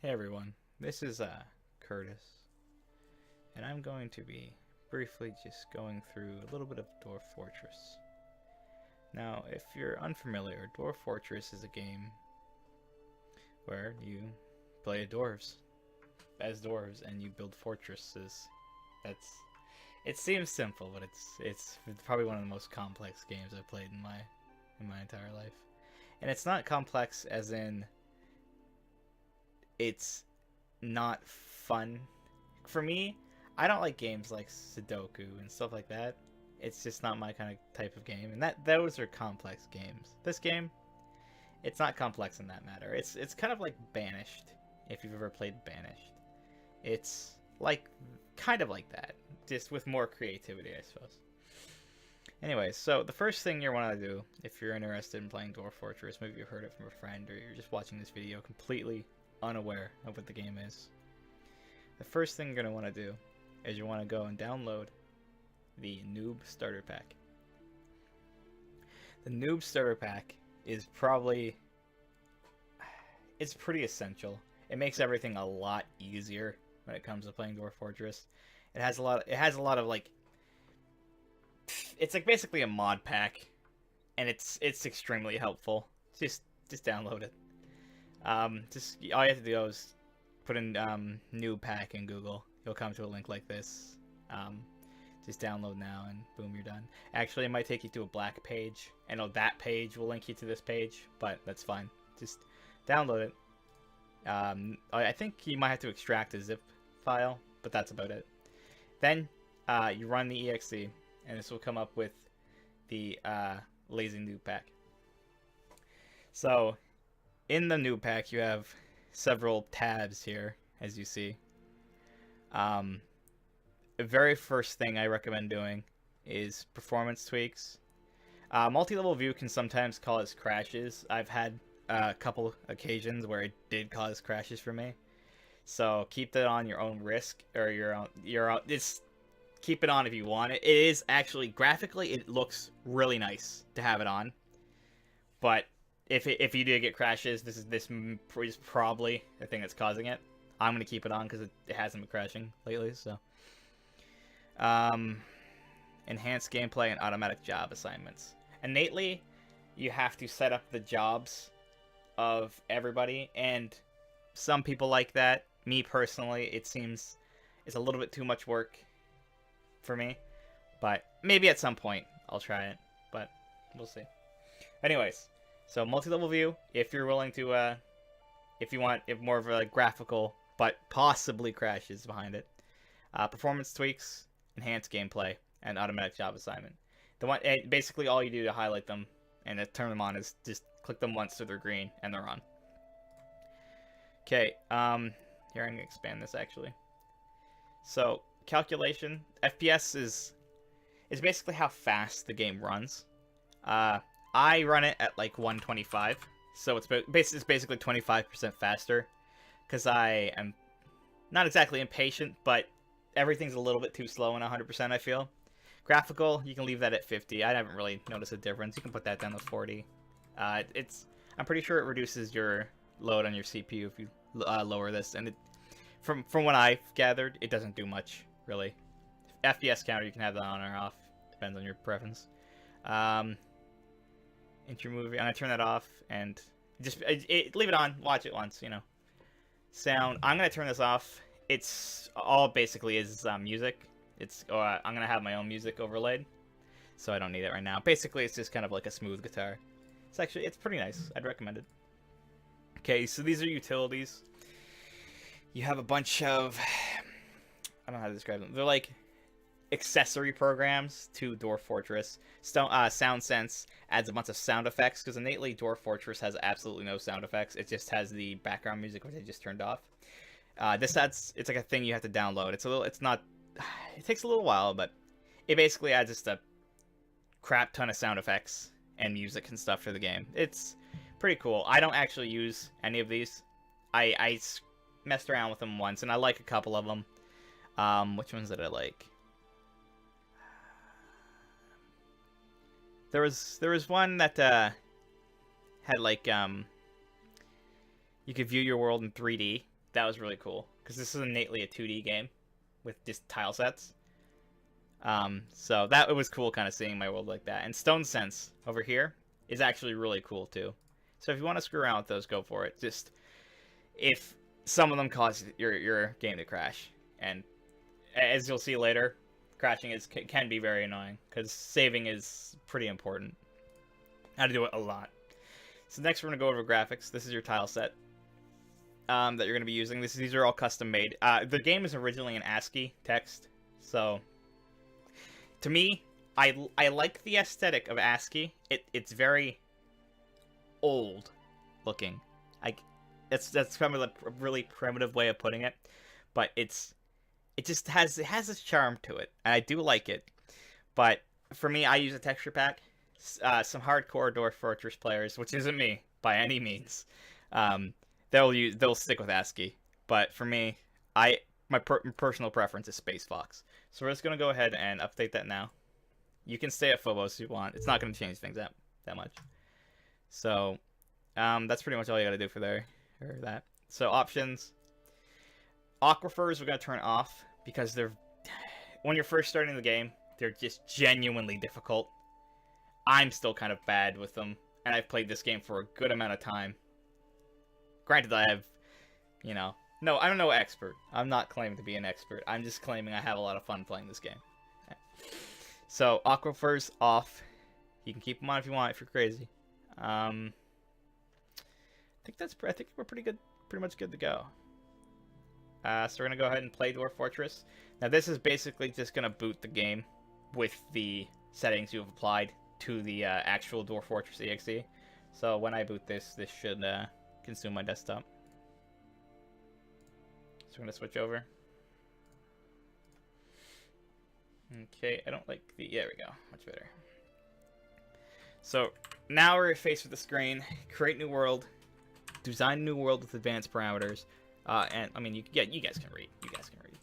Hey everyone, this is Curtis, and I'm going to be briefly just going through a little bit of Dwarf Fortress. Now, if you're unfamiliar, Dwarf Fortress is a game where you play as dwarves, and you build fortresses. It seems simple, but it's probably one of the most complex games I've played in my entire life. And it's not complex as in it's not fun. For me, I don't like games like Sudoku and stuff like that. It's just not my kind of type of game, and those are complex games. This game, it's not complex in that matter. It's kind of like Banished, if you've ever played Banished. It's like kind of like that, just with more creativity, I suppose. Anyways, so the first thing you want to do if you're interested in playing Dwarf Fortress, maybe you've heard it from a friend or you're just watching this video completely unaware of what the game is. The first thing you're going to want to do is you want to go and download the Noob Starter Pack. The Noob Starter Pack is it's pretty essential. It makes everything a lot easier when it comes to playing Dwarf Fortress. It has a lot of like, it's like basically a mod pack, and it's extremely helpful. Just download it. Just all you have to do is put in new pack in Google. You'll come to a link like this. Just download now, and boom, you're done. Actually, it might take you to a black page. I know that page will link you to this page, but that's fine. Just download it. I think you might have to extract a zip file, but that's about it. Then you run the exe, and this will come up with the lazy noob pack. So in the new pack, you have several tabs here, as you see. The very first thing I recommend doing is performance tweaks. Multi-level view can sometimes cause crashes. I've had a couple occasions where it did cause crashes for me. So keep that on your own risk, or your own. Just keep it on if you want it. It is actually graphically, it looks really nice to have it on, but if you do get crashes, this is probably the thing that's causing it. I'm gonna keep it on because it hasn't been crashing lately. So, enhanced gameplay and automatic job assignments. Innately, you have to set up the jobs of everybody, and some people like that. Me personally, it seems it's a little bit too much work for me, but maybe at some point I'll try it, but we'll see. Anyways. So multi-level view, if you're willing to, if you want more of a graphical, but possibly crashes behind it. Performance tweaks, enhanced gameplay, and automatic job assignment. Basically all you do to highlight them and to turn them on is just click them once so they're green and they're on. Okay, here I'm gonna expand this actually. So calculation, FPS is basically how fast the game runs. I run it at like 125, so it's basically 25% faster, because I am not exactly impatient, but everything's a little bit too slow in 100%, I feel. Graphical, you can leave that at 50. I haven't really noticed a difference. You can put that down to 40. I'm pretty sure it reduces your load on your CPU if you lower this, and from what I've gathered, it doesn't do much, really. FPS counter, you can have that on or off. Depends on your preference. Intro movie. I'm gonna turn that off and just leave it on. Watch it once, you know. Sound. I'm gonna turn this off. It's all basically is music. I'm gonna have my own music overlaid, so I don't need it right now. Basically, it's just kind of like a smooth guitar. It's pretty nice. I'd recommend it. Okay, so these are utilities. You have a bunch of, I don't know how to describe them. They're like accessory programs to Dwarf Fortress. Sound Sense adds a bunch of sound effects, because innately Dwarf Fortress has absolutely no sound effects. It just has the background music, which I just turned off. It's like a thing you have to download. It takes a little while, but it basically adds just a crap ton of sound effects and music and stuff for the game. It's pretty cool. I don't actually use any of these. I messed around with them once, and I like a couple of them. Which ones did I like? There was one that had like you could view your world in 3D. that was really cool because this is innately a 2D game with just tile sets. So that it was cool kind of seeing my world like that. And Stone Sense over here is actually really cool too. So if you want to screw around with those, go for it. Just if some of them cause your game to crash, and as you'll see later, crashing can be very annoying because saving is pretty important. I had to do it a lot. So next we're gonna go over graphics. This is your tile set that you're gonna be using. These are all custom made. The game is originally in ASCII text, so to me, I like the aesthetic of ASCII. It's very old looking. That's kind of a really primitive way of putting it, but it has its charm to it, and I do like it. But for me, I use a texture pack. Some hardcore Dwarf Fortress players, which isn't me by any means, they'll stick with ASCII. But for me, my personal preference is Space Fox. So we're just gonna go ahead and update that now. You can stay at Phobos if you want. It's not gonna change things that much. So that's pretty much all you gotta do for there or that. So options. Aquifers we're gonna turn off because when you're first starting the game, they're just genuinely difficult. I'm still kind of bad with them, and I've played this game for a good amount of time. Granted, I have, no, I'm no expert. I'm not claiming to be an expert. I'm just claiming I have a lot of fun playing this game. So, Aquifers off. You can keep them on if you want, if you're crazy. I think we're pretty much good to go. So we're gonna go ahead and play Dwarf Fortress. Now this is basically just gonna boot the game with the settings you've applied to the actual Dwarf Fortress exe. So when I boot this should consume my desktop. So we're gonna switch over. Okay, I don't like there we go, much better. So now we're faced with the screen. Create new world. Design a new world with advanced parameters. And I mean, you guys can read. You guys can read.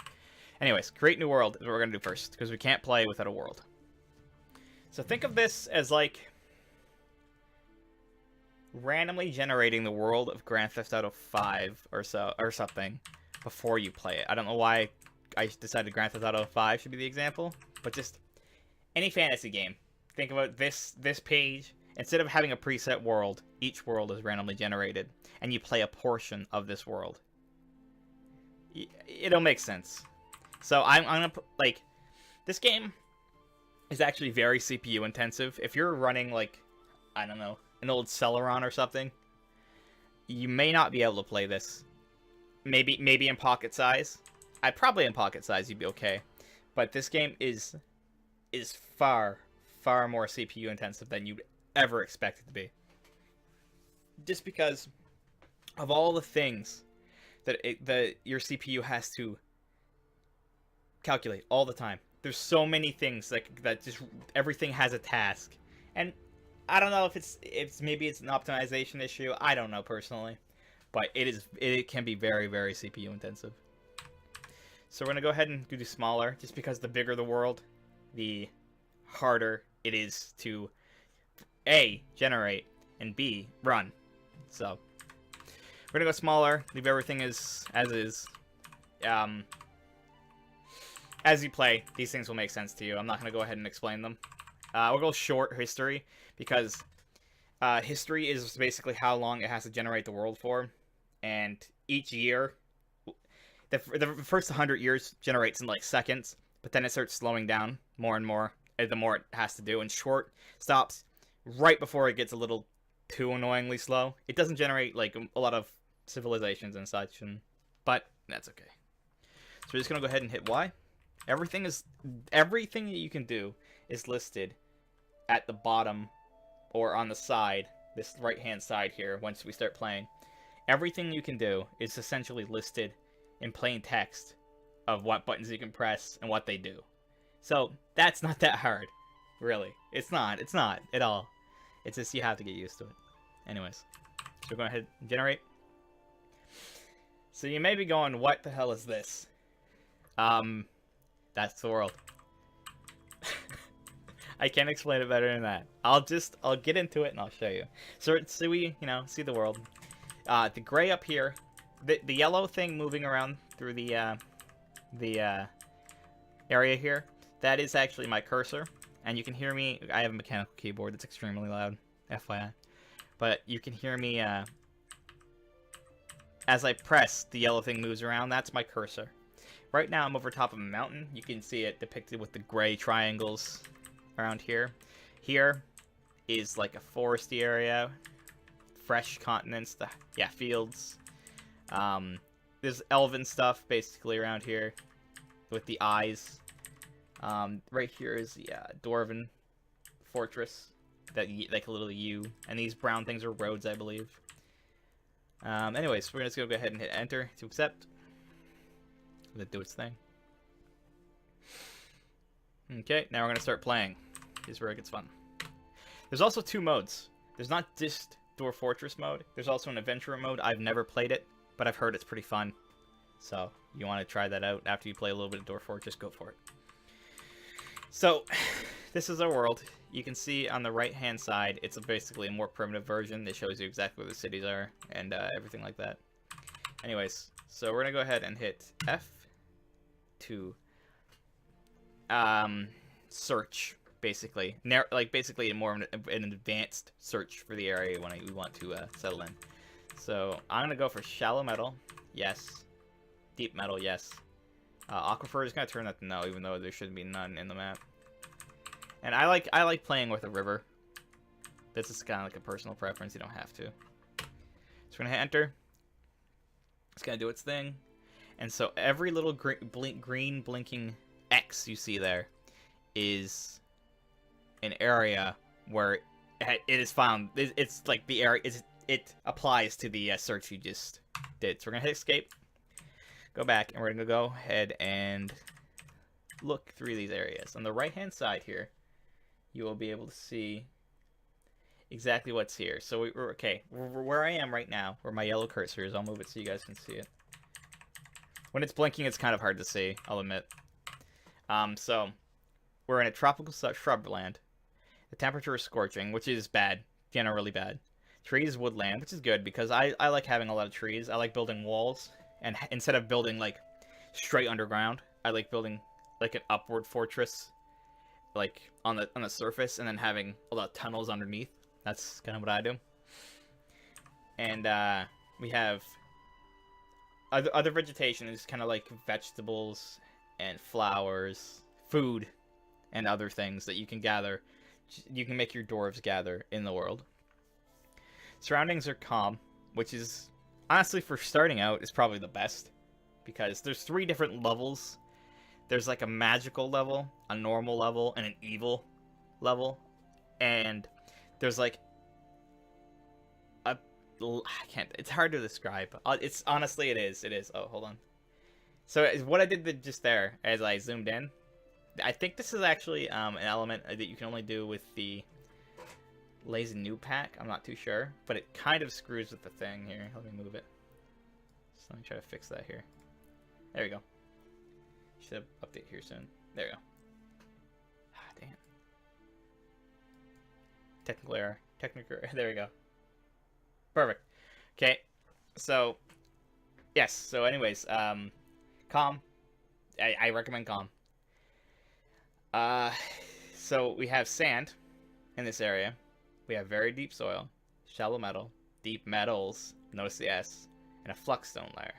Anyways, create new world is what we're gonna do first because we can't play without a world. So think of this as like randomly generating the world of Grand Theft Auto 5 or something before you play it. I don't know why I decided Grand Theft Auto 5 should be the example, but just any fantasy game. Think about this page. Instead of having a preset world, each world is randomly generated, and you play a portion of this world. It'll make sense. So I'm gonna put, this game is actually very CPU intensive. If you're running I don't know, an old Celeron or something, you may not be able to play this. Maybe in pocket size. Probably in pocket size you'd be okay. But this game is far more CPU intensive than you'd ever expect it to be. Just because of all the things that your CPU has to calculate all the time. There's so many things that just everything has a task. And I don't know if maybe it's an optimization issue. I don't know personally, but it can be very, very CPU intensive. So we're gonna go ahead and do smaller, just because the bigger the world, the harder it is to A, generate, and B, run. So we're gonna go smaller, leave everything as is. As you play, these things will make sense to you. I'm not gonna go ahead and explain them. We'll go short history, because history is basically how long it has to generate the world for, and each year, the first 100 years generates in seconds, but then it starts slowing down more and more the more it has to do, and short stops right before it gets a little too annoyingly slow. It doesn't generate a lot of civilizations and such, but that's okay. So we're just gonna go ahead and hit Y. Everything that you can do is listed at the bottom or on the side, this right hand side here. Once we start playing, everything you can do is essentially listed in plain text of what buttons you can press and what they do. So that's not that hard, really. It's not at all. It's just you have to get used to it. Anyways, so we're going ahead and generate. So you may be going, what the hell is this? That's the world. I can't explain it better than that. I'll get into it and I'll show you. So we, see the world. The gray up here the yellow thing moving around through the area here, that is actually my cursor, and you can hear me. I have a mechanical keyboard that's extremely loud, FYI, but you can hear me as I press. The yellow thing moves around. That's my cursor. Right now, I'm over top of a mountain. You can see it depicted with the gray triangles around here. Here is like a foresty area, fresh continents, fields. There's elven stuff basically around here with the eyes. Right here is the Dwarven fortress, that like a little U, and these brown things are roads, I believe. Anyways, we're just gonna go ahead and hit enter to accept. Let it do its thing. Okay, now we're gonna start playing. This is where it gets fun. There's also 2 modes. There's not just Dwarf Fortress mode. There's also an adventurer mode. I've never played it, but I've heard it's pretty fun. So, you want to try that out after you play a little bit of Dwarf Fortress, go for it. So, this is our world. You can see on the right-hand side, it's basically a more primitive version that shows you exactly where the cities are and everything like that. Anyways, so we're going to go ahead and hit F to search, basically. Basically more of an advanced search for the area when we want to settle in. So, I'm going to go for shallow metal, yes. Deep metal, yes. Aquifer is going to turn that to no, even though there should be none in the map. And I like playing with a river. This is kind of like a personal preference. You don't have to. So we're going to hit enter. It's going to do its thing. And so every little green blinking X you see there is an area where it is found. It's like the area. It applies to the search you just did. So we're going to hit escape. Go back, and we're going to go ahead and look through these areas. On the right-hand side here, you will be able to see exactly what's here. So, where I am right now, where my yellow cursor is, I'll move it so you guys can see it. When it's blinking, it's kind of hard to see, I'll admit. So, we're in a tropical shrubland. The temperature is scorching, which is bad, generally bad. Trees, woodland, which is good, because I like having a lot of trees. I like building walls. And instead of building, like, straight underground, I like building, like, an upward fortress, like, on the surface, and then having a lot of tunnels underneath. That's kind of what I do. And, we have other vegetation is kind of like vegetables and flowers, food, and other things that you can gather. You can make your dwarves gather in the world. Surroundings are calm, which is... honestly, for starting out, is probably the best, because there's 3 different levels. There's like a magical level, a normal level, and an evil level. And there's like it's hard to describe. It's honestly, it is. Oh, hold on. So what I did just there, as I zoomed in, I think this is actually an element that you can only do with the Lazy New Pack. I'm not too sure, but it kind of screws with the thing here. Let me move it. So let me try to fix that here. There we go. Should have update here soon. There we go. Ah, dang it. Technical error. There we go. Perfect. Okay. So, yes. So, anyways, calm. I recommend calm. So we have sand in this area. We have very deep soil, shallow metal, deep metals, notice the S, and a fluxstone layer.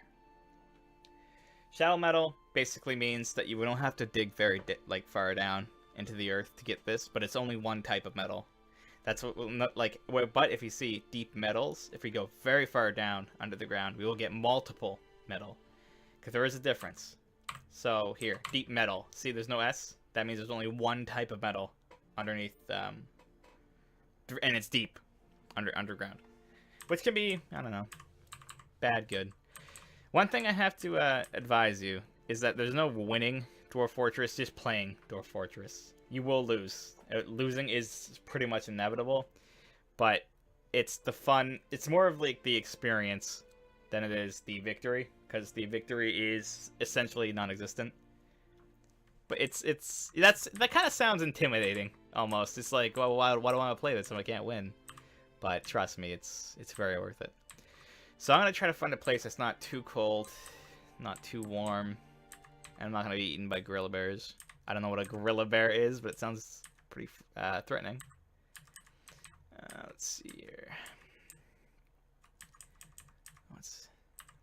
Shallow metal basically means that you don't have to dig very far down into the earth to get this, but it's only one type of metal. That's what but if you see deep metals, if we go very far down under the ground, we will get multiple metal, because there is a difference. So here, deep metal. See, there's no S. That means there's only one type of metal underneath, and it's deep underground, which can be, I don't know, bad, good. One thing I have to advise you is that there's no winning Dwarf Fortress, just playing Dwarf Fortress. You will lose. Losing is pretty much inevitable, but it's the fun. It's more of like the experience than it is the victory, because the victory is essentially non-existent. But that kind of sounds intimidating almost. It's like, well, why do I want to play this if I can't win? But trust me, it's very worth it. So I'm going to try to find a place that's not too cold, not too warm, and I'm not going to be eaten by gorilla bears. I don't know what a gorilla bear is, but it sounds pretty threatening. Let's see here. What's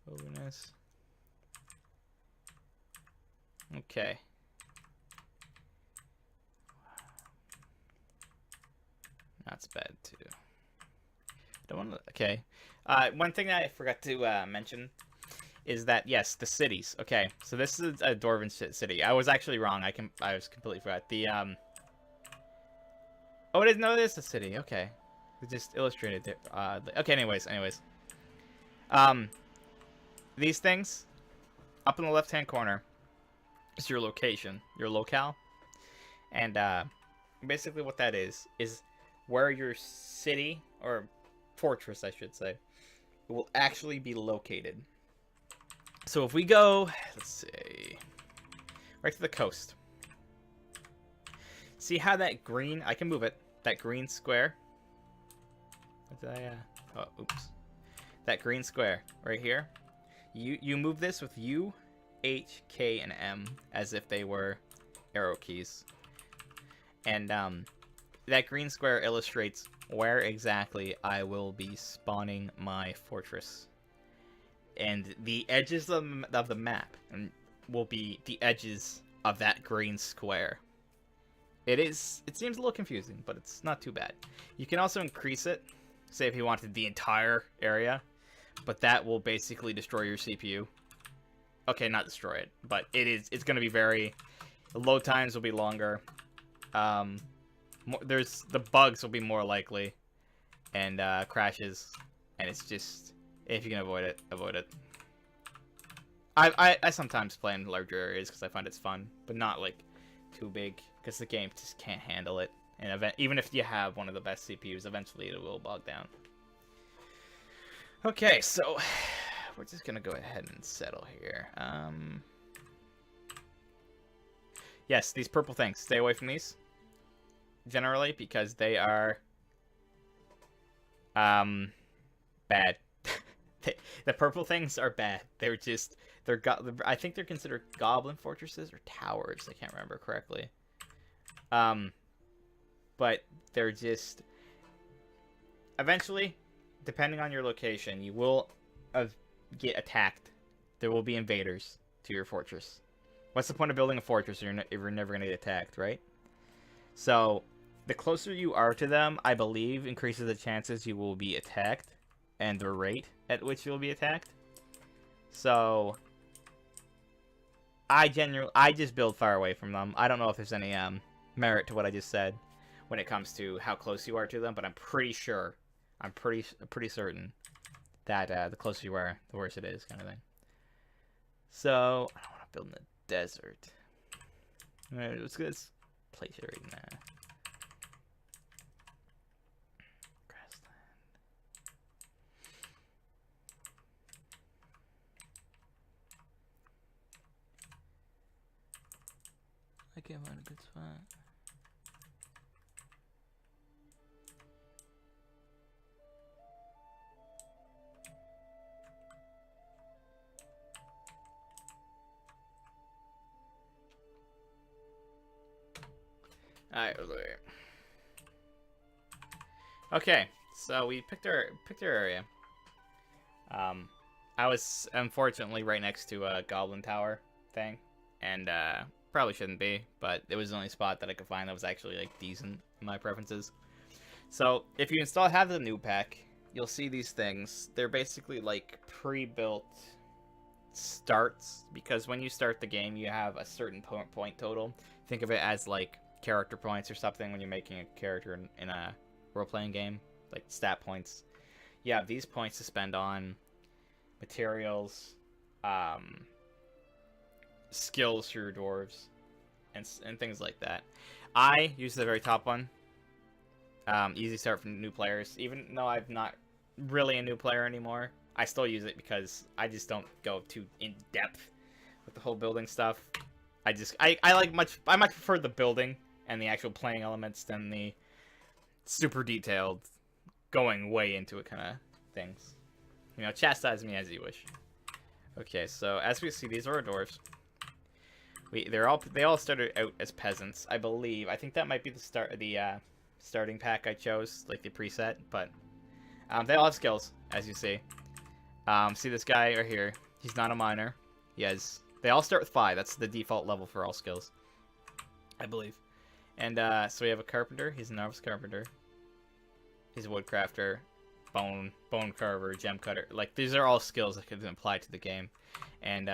wilderness? Okay. That's bad too. Don't want to. Okay. One thing that I forgot to mention is that yes, the cities. Okay, so this is a Dwarven city. I was actually wrong. I was completely forgot the Oh, it is. No, it is a city. Okay, it just illustrated it. Okay. Anyways. These things up in the left-hand corner is your location, your locale, and basically what that is where your city or fortress, I should say, will actually be located. So if we go, let's see, right to the coast. See how that green, I can move it, that green square. What did I, oh, oops. That green square right here. You move this with U, H, K, and M as if they were arrow keys. And that green square illustrates where exactly I will be spawning my fortress. And the edges of the map will be the edges of that green square. It seems a little confusing, but it's not too bad. You can also increase it, say if you wanted the entire area, but that will basically destroy your CPU. Okay, not destroy it, but it's going to be very, load times will be longer. The bugs will be more likely, and crashes, and it's just, if you can avoid it, avoid it. I sometimes play in larger areas because I find it's fun, but not like too big because the game just can't handle it. And even if you have one of the best CPUs, eventually it will bog down. Okay, so we're just gonna go ahead and settle here. Yes, these purple things. Stay away from these. Generally, because they are bad. The purple things are bad. I think they're considered goblin fortresses or towers. I can't remember correctly. But they're just, eventually, depending on your location, you will get attacked. There will be invaders to your fortress. What's the point of building a fortress if you're never going to get attacked, right? So, the closer you are to them, I believe, increases the chances you will be attacked, and the rate at which you will be attacked. So, I just build far away from them. I don't know if there's any merit to what I just said when it comes to how close you are to them, but I'm pretty sure, I'm pretty certain that the closer you are, the worse it is, kind of thing. So, I don't want to build in the desert. Alright, let's place it right now. Grassland. I can't find a good spot. Alright, over here. Okay, so we picked our area. I was unfortunately right next to a goblin tower thing, and probably shouldn't be, but it was the only spot that I could find that was actually like decent in my preferences. So if you have the new pack, you'll see these things. They're basically like pre-built starts, because when you start the game, you have a certain point total. Think of it as like character points or something when you're making a character in a role-playing game, like stat points. You have these points to spend on materials, skills for your dwarves, and things like that. I use the very top one. Easy start for new players. Even though I'm not really a new player anymore, I still use it because I just don't go too in depth with the whole building stuff. I much prefer the building and the actual playing elements than the super detailed going way into it kind of things. You know, chastise me as you wish. Okay, so as we see, these are our dwarves. They all started out as peasants, I believe. I think that might be the starting pack I chose, like the preset. But they all have skills, as you see. See this guy right here? He's not a miner. They all start with 5. That's the default level for all skills, I believe. And so we have a carpenter. He's a novice carpenter. He's a woodcrafter, bone carver, gem cutter. Like, these are all skills that can apply to the game. And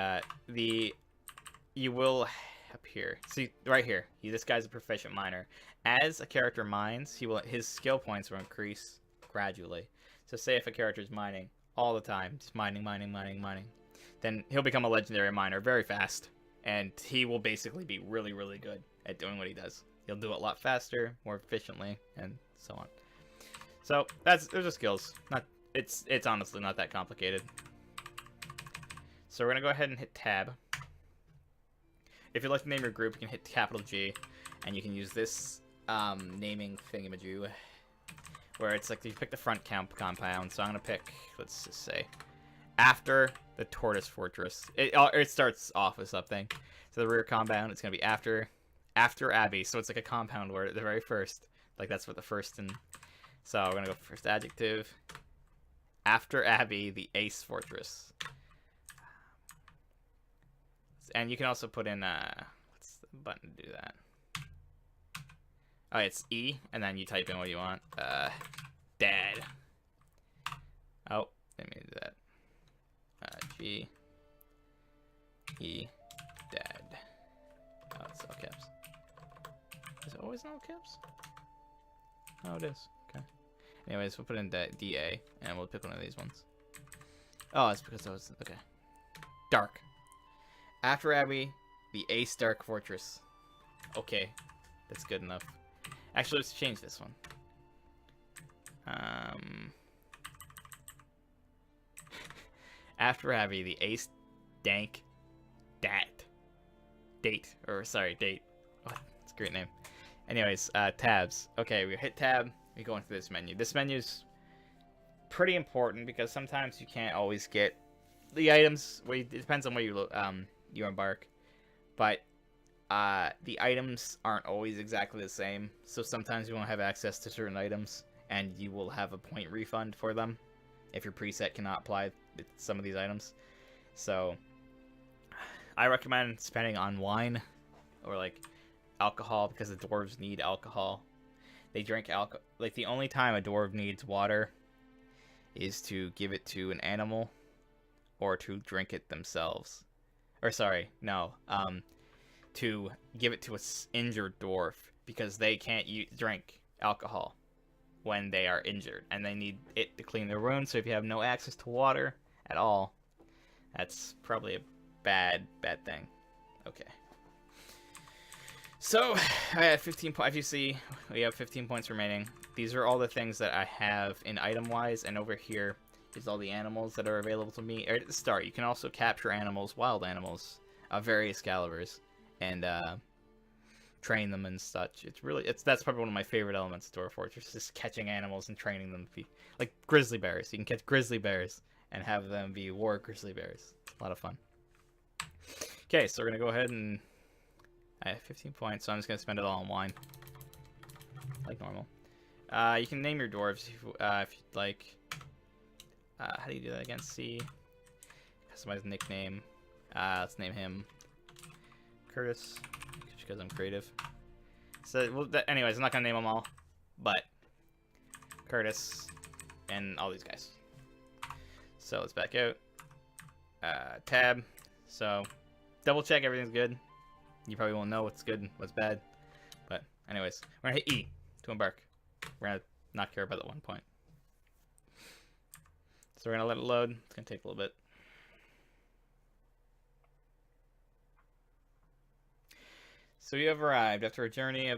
you will up here. See right here. This guy's a proficient miner. As a character mines, his skill points will increase gradually. So say if a character is mining all the time, just mining, then he'll become a legendary miner very fast, and he will basically be really, really good at doing what he does. He'll do it a lot faster, more efficiently, and so on. So those are skills. It's honestly not that complicated. So we're gonna go ahead and hit tab. If you'd like to name your group, you can hit capital G, and you can use this naming thingamajig, where it's like you pick the front compound. So I'm gonna pick, let's just say, after the Tortoise Fortress. It starts off with something. So the rear compound, it's gonna be after Abbey. So it's like a compound word at the very first. Like that's what the first and. So we're gonna go first adjective. After Abbey, the Ace Fortress. And you can also put in what's the button to do that? Oh, it's E, and then you type in what you want. Dad. Oh, let me do that. G. E. Dad. Oh, it's all caps. Is it always in all caps? Oh, it is. Okay. Anyways, we'll put in DA, and we'll pick one of these ones. Oh, it's because I was... Okay. Dark. After Abbey, the Ace Dark Fortress. Okay. That's good enough. Actually, let's change this one. After Abbey, the Ace Dank Date. Oh, it's a great name. Anyways, tabs. Okay, we hit tab. We go into this menu. This menu's pretty important because sometimes you can't always get the items. It depends on where you embark, but the items aren't always exactly the same. So sometimes you won't have access to certain items, and you will have a point refund for them if your preset cannot apply some of these items. So I recommend spending on wine or like alcohol because the dwarves need alcohol. They drink alcohol. Like the only time a dwarf needs water is to give it to an animal or to drink it themselves. Or sorry, no, to give it to an injured dwarf because they can't drink alcohol when they are injured and they need it to clean their wounds. So if you have no access to water at all, that's probably a bad thing. Okay. So I have 15 points. If you see, we have 15 points remaining. These are all the things that I have in item-wise, and over here is all the animals that are available to me. At the start, you can also capture animals, wild animals, of various calibers, and train them and such. That's probably one of my favorite elements of Dwarf Fortress, is catching animals and training them to be like grizzly bears. You can catch grizzly bears and have them be war grizzly bears. A lot of fun. Okay, so we're gonna go ahead and I have 15 points, so I'm just gonna spend it all on wine, like normal. You can name your dwarves if you'd like. How do you do that again? C. Customize nickname. Let's name him Curtis, just because I'm creative. So, well, anyways, I'm not gonna name them all, but Curtis and all these guys. So let's back out. Tab. So double check everything's good. You probably won't know what's good and what's bad, but anyways, we're gonna hit E to embark. We're gonna not care about that one point. So we're gonna let it load. It's gonna take a little bit. So you have arrived after a journey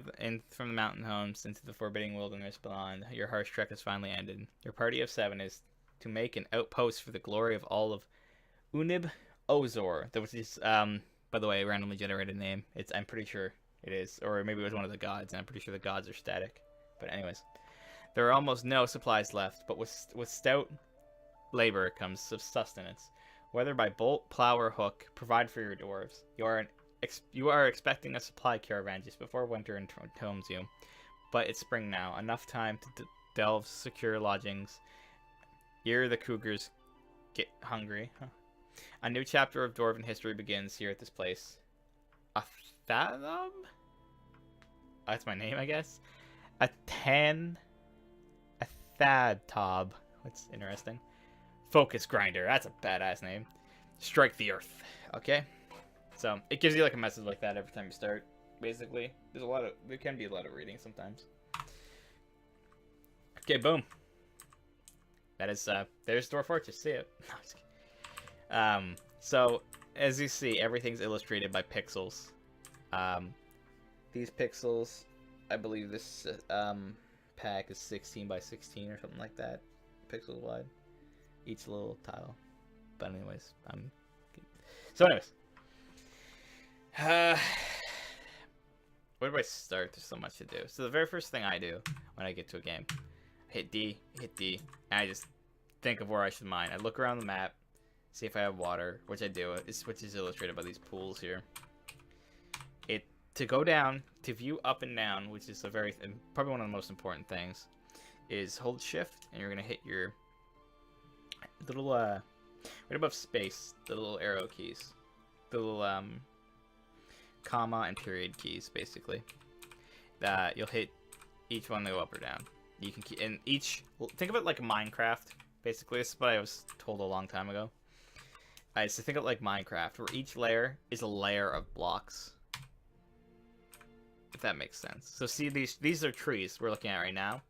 from the mountain homes into the forbidding wilderness beyond. Your harsh trek has finally ended. Your party of 7 is to make an outpost for the glory of all of Unib Ozor, which is, by the way, a randomly generated name. I'm pretty sure it is, or maybe it was one of the gods, and I'm pretty sure the gods are static. But anyways, there are almost no supplies left, but with stout labor comes sustenance. Whether by bolt, plow, or hook, provide for your dwarves. You are expecting a supply caravan just before winter entombs you. But it's spring now. Enough time to delve secure lodgings. Here the cougars get hungry. Huh. A new chapter of Dwarven history begins here at this place. A Fathom? That's my name, I guess. A Thadtob. That's interesting. Focus Grinder. That's a badass name. Strike the Earth. Okay. So it gives you like a message like that every time you start. Basically, there can be a lot of reading sometimes. Okay, boom. That is there's Dwarf Fortress. See it. No, I'm just kidding. So as you see, everything's illustrated by pixels. These pixels, I believe this pack is 16 by 16 or something like that, pixels wide, each little tile. But anyways, where do I start? There's so much to do. So the very first thing I do when I get to a game, hit D, and I just think of where I should mine. I look around the map, see if I have water, which I do, which is illustrated by these pools here. To go down, to view up and down, which is probably one of the most important things, is hold shift, and you're going to hit your little, right above space, the little arrow keys. The little, comma and period keys, basically. You'll hit each one to go up or down. You can keep, and think of it like Minecraft, basically. This is what I was told a long time ago. So think of it like Minecraft, where each layer is a layer of blocks. If that makes sense. So see, these are trees we're looking at right now.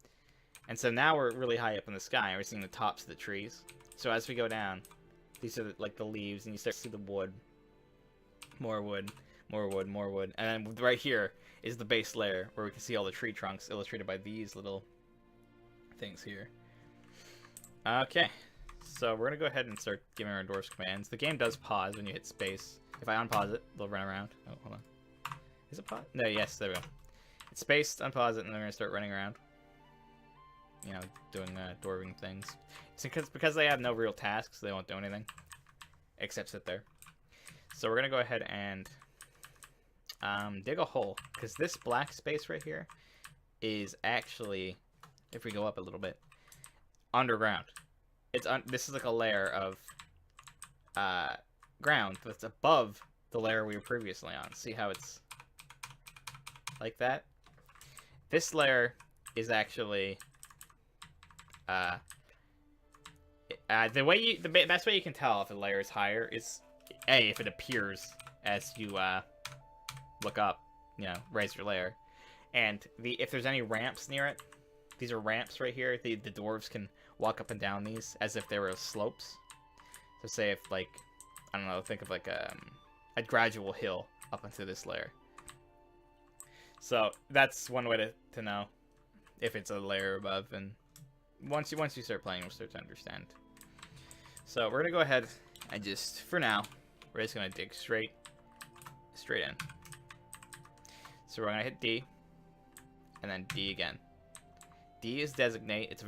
And so now we're really high up in the sky, and we're seeing the tops of the trees. So as we go down, these are like the leaves, and you start to see the wood. More wood, more wood, more wood. And then right here is the base layer, where we can see all the tree trunks illustrated by these little things here. Okay, so we're going to go ahead and start giving our dwarves commands. The game does pause when you hit space. If I unpause it, they'll run around. Oh, hold on. Is it pause? No, yes, there we go. It's spaced, unpause it, and then we're going to start running around. You know, doing dwarving things. It's because they have no real tasks, they won't do anything. Except sit there. So we're going to go ahead and dig a hole. Because this black space right here is actually, if we go up a little bit, underground. This is like a layer of ground that's above the layer we were previously on. See how it's like that? This layer is actually the best way you can tell if a layer is higher is if it appears as you look up, you know, raise your layer, and if there's any ramps near it, these are ramps right here. The dwarves can walk up and down these as if they were slopes. So say if, like, I don't know, think of like a gradual hill up into this layer. So that's one way to know if it's a layer above, and once you start playing, you'll start to understand. So we're gonna go ahead and just, for now, we're just gonna dig straight in. So we're gonna hit D, and then D again. D is designate. It's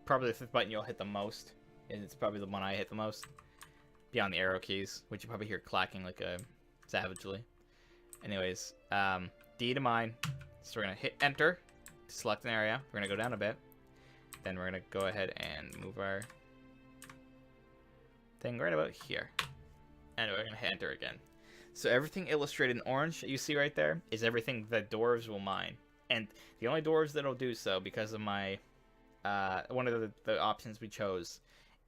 probably the button you'll hit the most, and it's probably the one I hit the most. Beyond the arrow keys, which you probably hear clacking like savagely. Anyways, D to mine. So we're gonna hit enter to select an area. We're gonna go down a bit. Then we're gonna go ahead and move our thing right about here. And we're gonna hit enter again. So everything illustrated in orange that you see right there is everything that dwarves will mine. And the only dwarves that'll do so, because of my one of the options we chose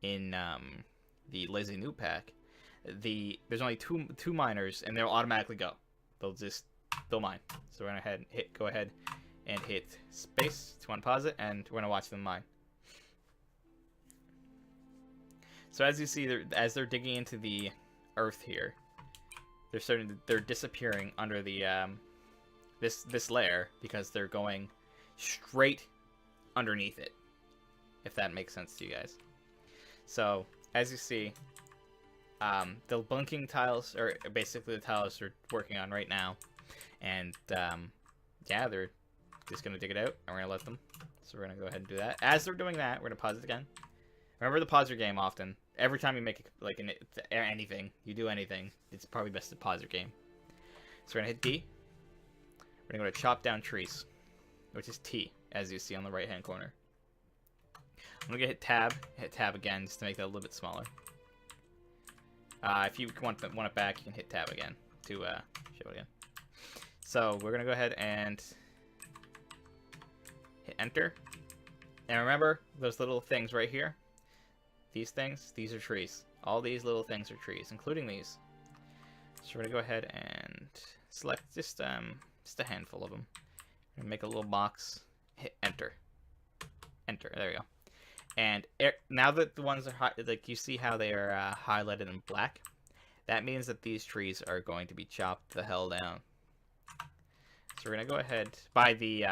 in the Lazy Noob pack, there's only two miners, and they'll automatically go. They'll mine. So we're gonna go ahead and hit space to unpause it, and we're gonna watch them mine. So as you see, as they're digging into the earth here, they're disappearing under the this layer, because they're going straight underneath it, if that makes sense to you guys. So as you see, the blinking tiles are basically the tiles we're working on right now, and yeah, they're just gonna dig it out, and we're gonna let them. So we're gonna go ahead and do that. As they're doing that, we're gonna pause it again, Remember to pause your game often. Every time you make like anything, you do anything, it's probably best to pause your game. So we're gonna hit D. We're gonna go to chop down trees, which is T, as you see on the right hand corner. I'm gonna hit tab again just to make that a little bit smaller. If you want it back, you can hit tab again to show it again. So we're gonna go ahead and hit enter. And remember those little things right here? These things, these are trees. All these little things are trees, including these. So we're gonna go ahead and select just a handful of them. And make a little box. Hit enter. Enter. There we go. And now that the ones are like you see how they are highlighted in black, that means that these trees are going to be chopped the hell down. So we're gonna go ahead by the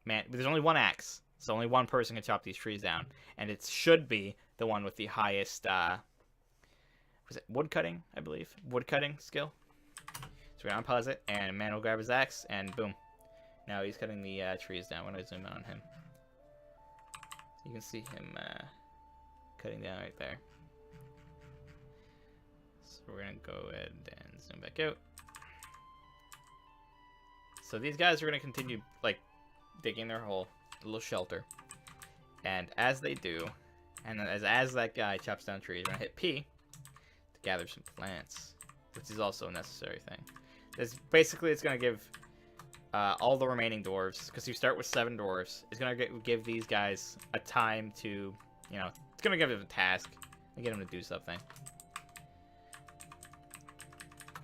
man. There's only one axe, so only one person can chop these trees down, and it should be the one with the highest was it woodcutting? I believe woodcutting skill. So we're gonna unpause it, and man will grab his axe, and boom. Now he's cutting the trees down. When I zoom in on him, you can see him cutting down right there. So we're gonna go ahead and zoom back out. So these guys are gonna continue like digging their hole, a little shelter, and as they do, and as that guy chops down trees, we're gonna hit P to gather some plants, which is also a necessary thing. Basically, it's gonna give all the remaining dwarves, because you start with 7 dwarves, it's gonna give these guys a time to, it's gonna give them a task and get them to do something.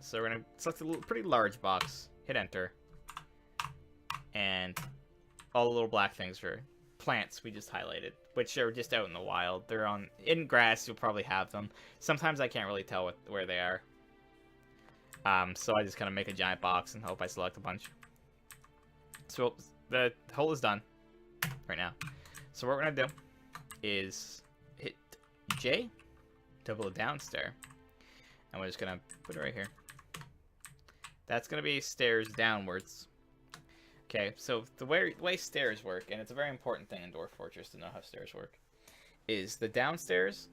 So we're gonna select a pretty large box, hit enter, and all the little black things are plants we just highlighted, which are just out in the wild. They're in grass. You'll probably have them. Sometimes I can't really tell where they are. So I just kind of make a giant box and hope I select a bunch. So the hole is done right now. So what we're gonna do is hit J, double a down stair, and we're just gonna put it right here. That's gonna be stairs downwards. Okay, so the way stairs work, and it's a very important thing in Dwarf Fortress to know how stairs work, is the downstairs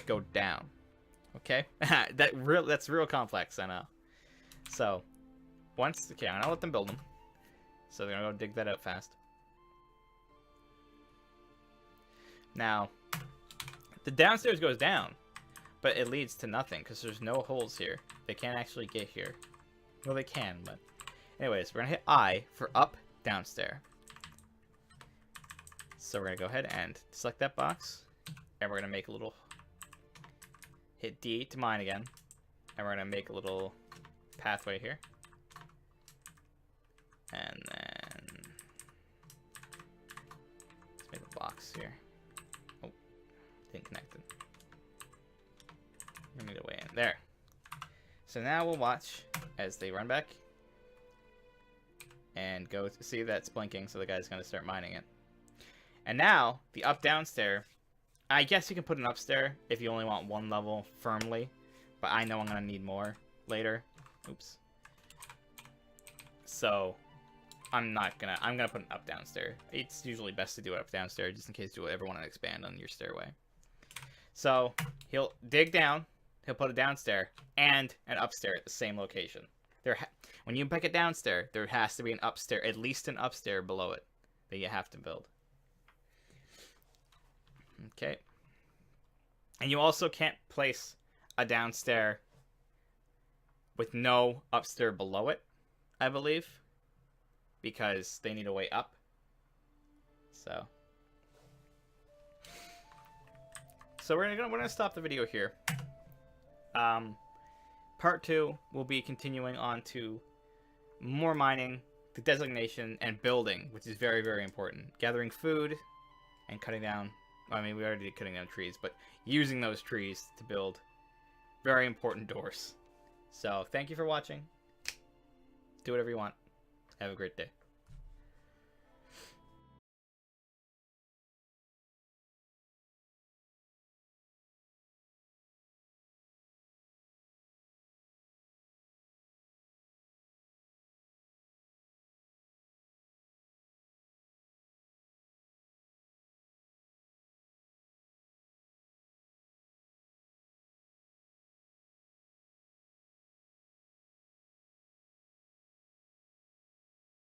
go down. Okay, that's real complex, I know. So I'm gonna let them build them. So they're gonna go dig that out fast. Now, the downstairs goes down, but it leads to nothing because there's no holes here. They can't actually get here. Well, they can, but anyways, we're gonna hit I for up, downstairs. So we're gonna go ahead and select that box, and we're gonna make a little, hit D to mine again, and we're gonna make a little pathway here. And then let's make a box here. Oh, didn't connect it. Let me get away in there. So now we'll watch as they run back and go to see that's blinking, so the guy's gonna start mining it. And now the up down stair. I guess you can put an up stair if you only want one level firmly, but I know I'm gonna need more later. Oops. So I'm gonna put an up down stair. It's usually best to do it up down stair just in case you ever want to expand on your stairway. So he'll dig down, he'll put a down stair and an up stair at the same location. When you pick a down stair, there has to be an up stair, at least an up stair below it that you have to build. Okay. And you also can't place a down stair with no up stair below it, I believe, because they need a way up. So we're gonna stop the video here. Part 2 will be continuing on to more mining, the designation, and building, which is very, very important. Gathering food and cutting down. I mean, we already did cutting down trees, but using those trees to build very important doors. So thank you for watching. Do whatever you want. Have a great day.